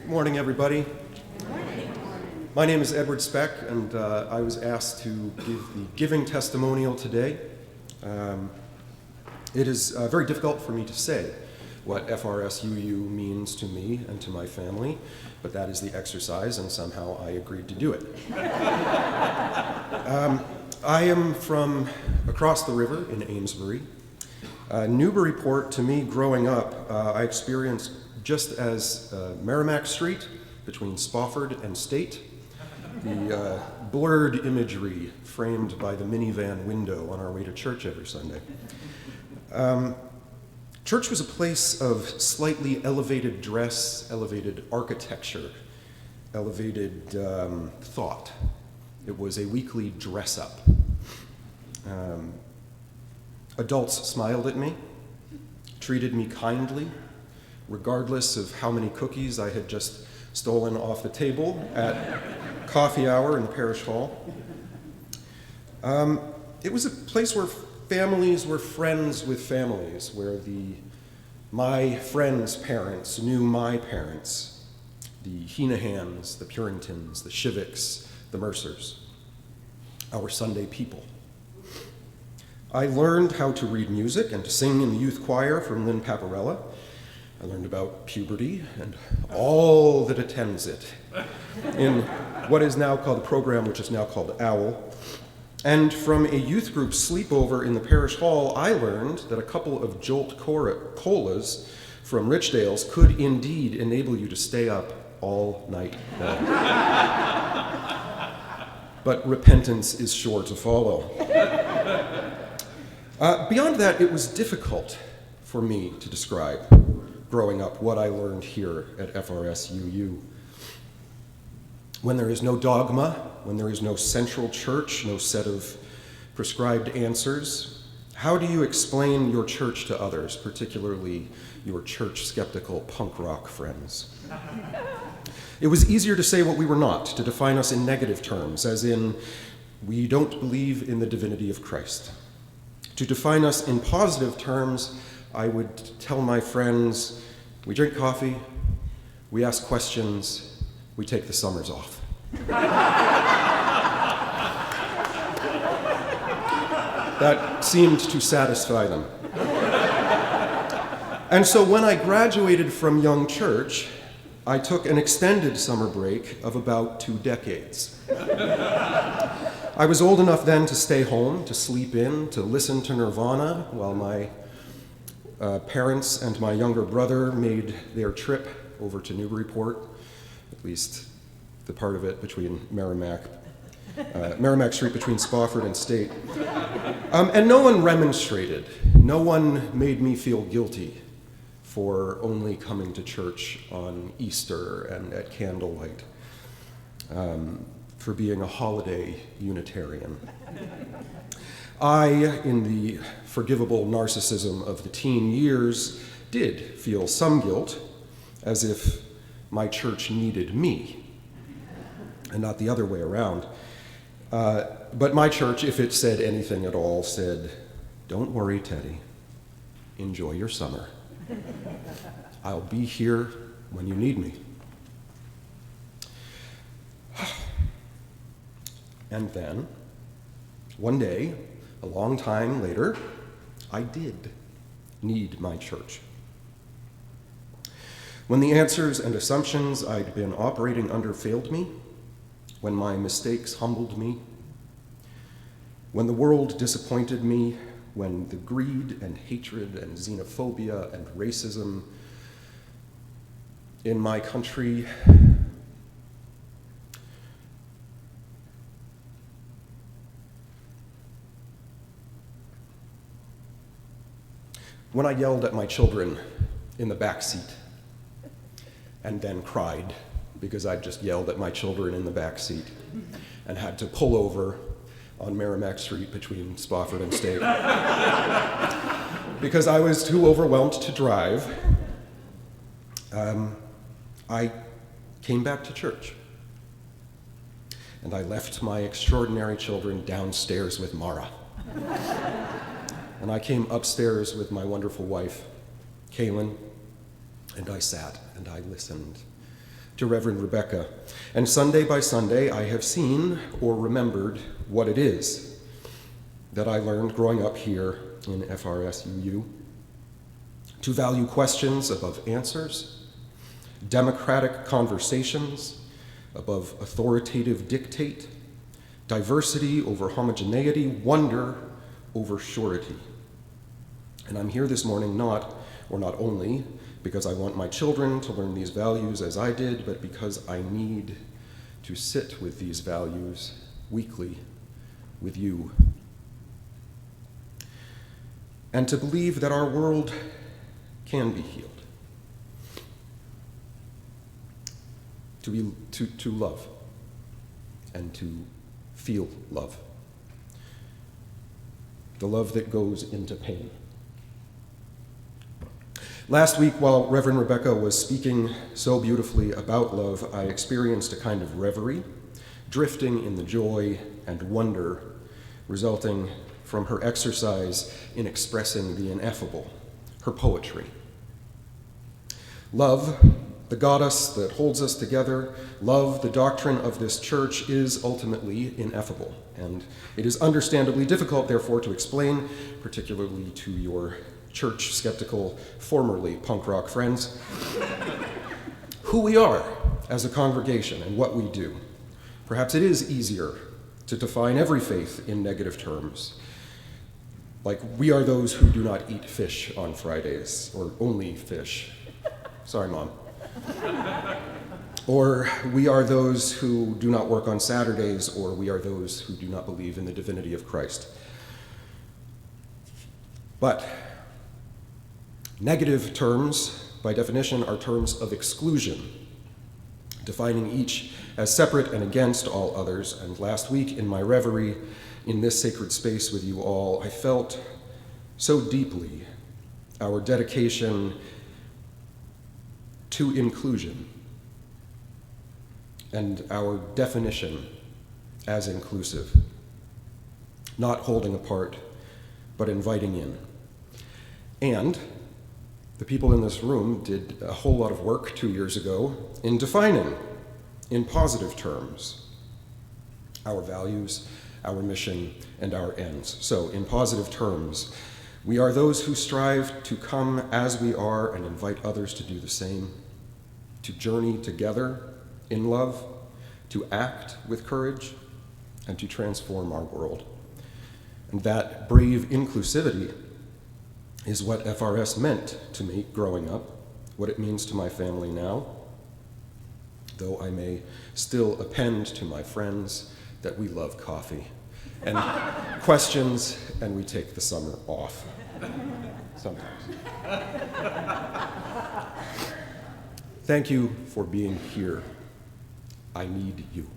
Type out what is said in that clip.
Morning, everybody. My name is Edward Speck, and I was asked to give the giving testimonial today. It is very difficult for me to say what FRSUU means to me and to my family, but that is the exercise, and somehow I agreed to do it. I am from across the river in Amesbury. Newburyport, to me, growing up, I experienced just as Merrimack Street between Spofford and State, the blurred imagery framed by the minivan window on our way to church every Sunday. Church was a place of slightly elevated dress, elevated architecture, elevated thought. It was a weekly dress-up. Adults smiled at me, treated me kindly, regardless of how many cookies I had just stolen off the table at coffee hour in the parish hall. It was a place where families were friends with families, where my friends' parents knew my parents, the Heenahans, the Puringtons, the Shivicks, the Mercers, our Sunday people. I learned how to read music and to sing in the youth choir from Lynn Paparella. I learned about puberty and all that attends it in what is now called the program, which is now called OWL. And from a youth group sleepover in the parish hall, I learned that a couple of Jolt Colas from Richdale's could indeed enable you to stay up all night long. But repentance is sure to follow. Beyond that, it was difficult for me to describe, growing up, what I learned here at FRSUU. When there is no dogma, when there is no central church, no set of prescribed answers, how do you explain your church to others, particularly your church-skeptical punk rock friends? It was easier to say what we were not, to define us in negative terms, as in, we don't believe in the divinity of Christ. To define us in positive terms, I would tell my friends, we drink coffee, we ask questions, we take the summers off. That seemed to satisfy them. And so when I graduated from Young Church, I took an extended summer break of about 2 decades. I was old enough then to stay home, to sleep in, to listen to Nirvana while my parents and my younger brother made their trip over to Newburyport, at least the part of it between Merrimack Street between Spofford and State. And no one remonstrated. No one made me feel guilty for only coming to church on Easter and at candlelight, for being a holiday Unitarian. I, in the forgivable narcissism of the teen years, did feel some guilt, as if my church needed me, and not the other way around. But my church, if it said anything at all, said, "Don't worry, Teddy. Enjoy your summer. I'll be here when you need me." And then, one day, a long time later, I did need my church. When the answers and assumptions I'd been operating under failed me, when my mistakes humbled me, when the world disappointed me, when the greed and hatred and xenophobia and racism in my country when I yelled at my children in the back seat and then cried because I'd just yelled at my children in the back seat and had to pull over on Merrimack Street between Spofford and State because I was too overwhelmed to drive, I came back to church. And I left my extraordinary children downstairs with Mara. And I came upstairs with my wonderful wife, Kaylin, and I sat and I listened to Reverend Rebecca, and Sunday by Sunday I have seen or remembered what it is that I learned growing up here in FRSUU: to value questions above answers, democratic conversations above authoritative dictate, diversity over homogeneity, wonder over surety. And I'm here this morning not only because I want my children to learn these values as I did, but because I need to sit with these values weekly with you. And to believe that our world can be healed. To love and to feel love. The love that goes into pain. Last week, while Reverend Rebecca was speaking so beautifully about love, I experienced a kind of reverie, drifting in the joy and wonder resulting from her exercise in expressing the ineffable, her poetry. Love, the goddess that holds us together, love, the doctrine of this church, is ultimately ineffable. And it is understandably difficult, therefore, to explain, particularly to your church-skeptical, formerly punk rock friends, who we are as a congregation and what we do. Perhaps it is easier to define every faith in negative terms, like we are those who do not eat fish on Fridays, or only fish. Sorry, Mom. Or we are those who do not work on Saturdays, or we are those who do not believe in the divinity of Christ. But negative terms, by definition, are terms of exclusion, defining each as separate and against all others. And last week, in my reverie in this sacred space with you all, I felt so deeply our dedication to inclusion and our definition as inclusive, not holding apart, but inviting in. And the people in this room did a whole lot of work 2 years ago in defining, in positive terms, our values, our mission, and our ends. So, in positive terms, we are those who strive to come as we are and invite others to do the same, to journey together in love, to act with courage, and to transform our world. And that brave inclusivity is what FRS meant to me growing up, what it means to my family now, though I may still append to my friends that we love coffee and questions, and we take the summer off. Sometimes. Thank you for being here. I need you.